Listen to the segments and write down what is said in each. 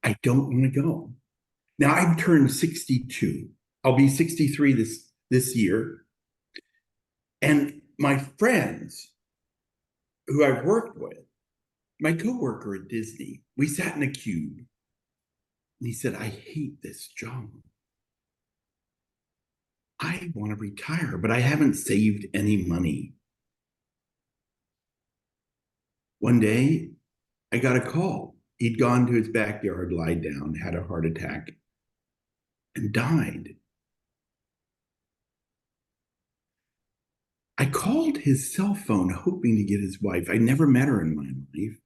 I don't want to go. Now I've turned 62. I'll be 63 this year. And my friends who I've worked with, my coworker at Disney, we sat in a cube and he said, I hate this job. I want to retire, but I haven't saved any money. One day, I got a call. He'd gone to his backyard, lied down, had a heart attack, and died. I called his cell phone hoping to get his wife. I never met her in my life.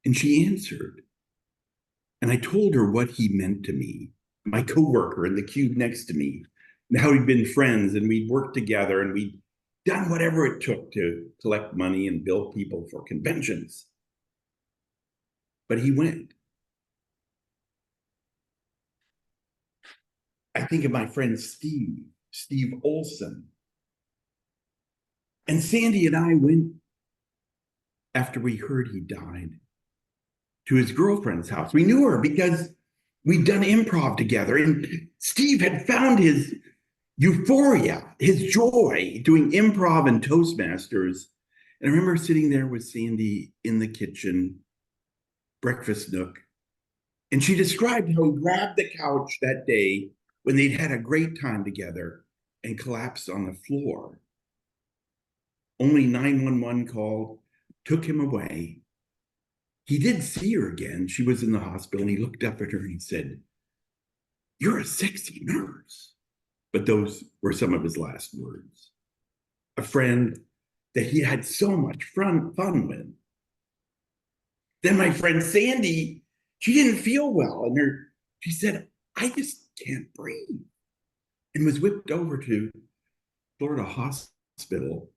And she answered. And I told her what he meant to me, my coworker in the cube next to me, and how we'd been friends and we'd worked together and we'd done whatever it took to collect money and bill people for conventions. But he went. I think of my friend Steve Olson. And Sandy and I went after we heard he died to his girlfriend's house. We knew her because we'd done improv together, and Steve had found his euphoria, his joy doing improv and Toastmasters. And I remember sitting there with Sandy in the kitchen, breakfast nook, and she described how he grabbed the couch that day when they'd had a great time together and collapsed on the floor. Only 911 called, took him away. He did see her again. She was in the hospital, and he looked up at her and he said, "You're a sexy nurse." But those were some of his last words. A friend that he had so much fun with. Then my friend Sandy, she didn't feel well, and she said, "I just can't breathe," and was whipped over to Florida Hospital.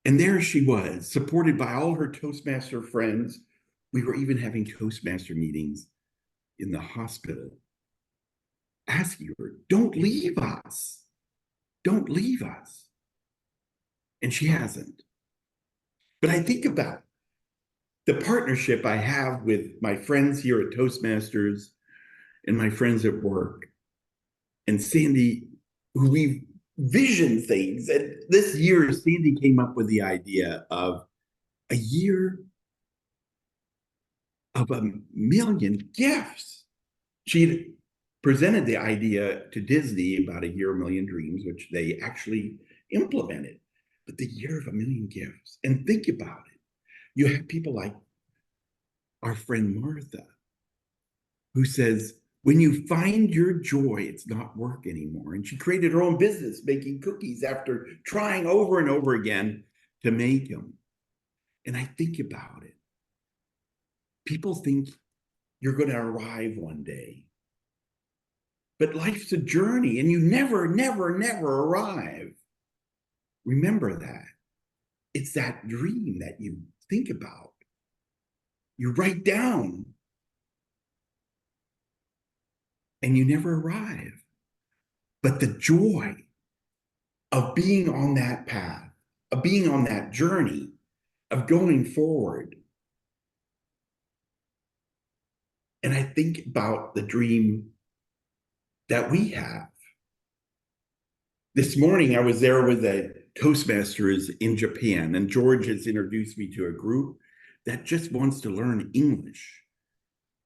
And there she was, supported by all her Toastmaster friends. We were even having Toastmaster meetings in the hospital, asking her, "Don't leave us. Don't leave us." And she hasn't. But I think about the partnership I have with my friends here at Toastmasters and my friends at work, and Sandy, who we've visioned things. And this year, Sandy came up with the idea of a year of 1,000,000 gifts. She presented the idea to Disney about a year, 1,000,000 dreams, which they actually implemented. But the year of 1,000,000 gifts. And think about it. You have people like our friend Martha, who says, when you find your joy, it's not work anymore. And she created her own business making cookies after trying over and over again to make them. And I think about it. People think you're going to arrive one day. But life's a journey, and you never, never, never arrive. Remember that. It's that dream that you think about. You write down, and you never arrive. But the joy of being on that path, of being on that journey, of going forward. And I think about the dream that we have. This morning, I was there with the Toastmasters in Japan, and George has introduced me to a group that just wants to learn English.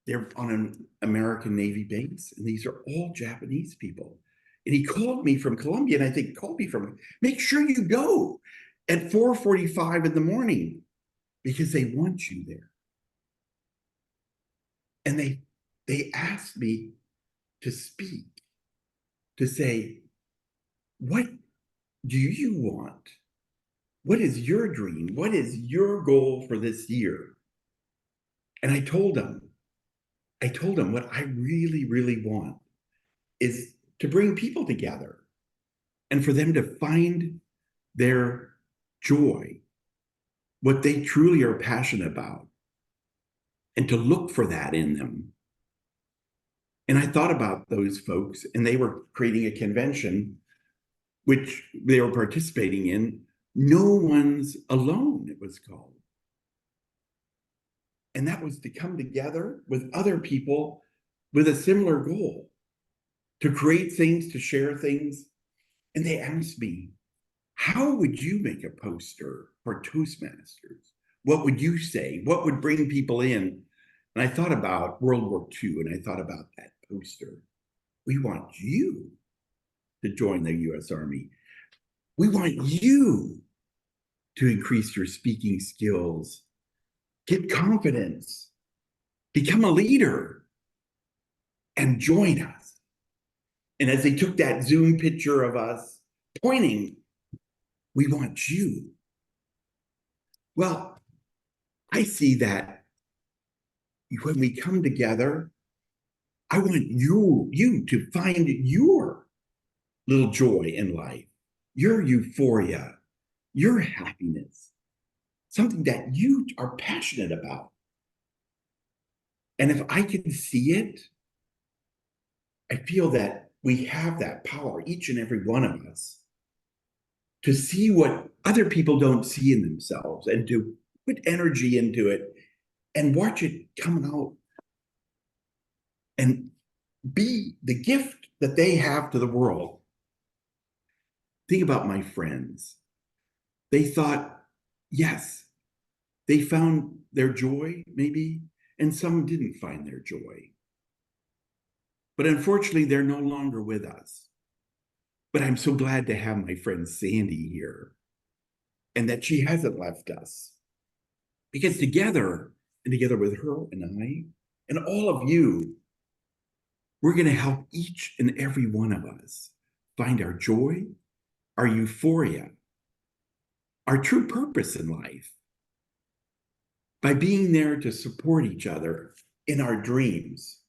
They're on an American Navy base, and these are all Japanese people. And he called me from Colombia, and I think, make sure you go at 4:45 in the morning because they want you there. And they asked me to speak, to say, what do you want? What is your dream? What is your goal for this year? And I told them what I really, really want is to bring people together and for them to find their joy, what they truly are passionate about, and to look for that in them. And I thought about those folks, and they were creating a convention which they were participating in. No One's Alone, it was called. And that was to come together with other people with a similar goal, to create things, to share things. And they asked me, how would you make a poster for Toastmasters? What would you say? What would bring people in? And I thought about World War II, and I thought about that poster. We want you to join the US Army. We want you to increase your speaking skills, get confidence, become a leader, and join us. And as they took that Zoom picture of us pointing, we want you. Well, I see that when we come together, I want you to find your little joy in life, your euphoria, your happiness, something that you are passionate about. And if I can see it, I feel that we have that power, each and every one of us, to see what other people don't see in themselves and to put energy into it and watch it come out and be the gift that they have to the world. Think about my friends. They thought, yes, they found their joy, maybe, and some didn't find their joy. But unfortunately, they're no longer with us. But I'm so glad to have my friend Sandy here and that she hasn't left us. Because together, and together with her and I, and all of you, we're going to help each and every one of us find our joy, our euphoria, our true purpose in life by being there to support each other in our dreams.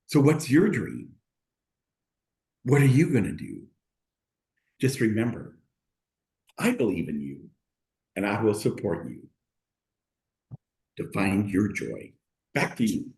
So what's your dream? What are you going to do? Just remember, I believe in you and I will support you to find your joy. Back to you.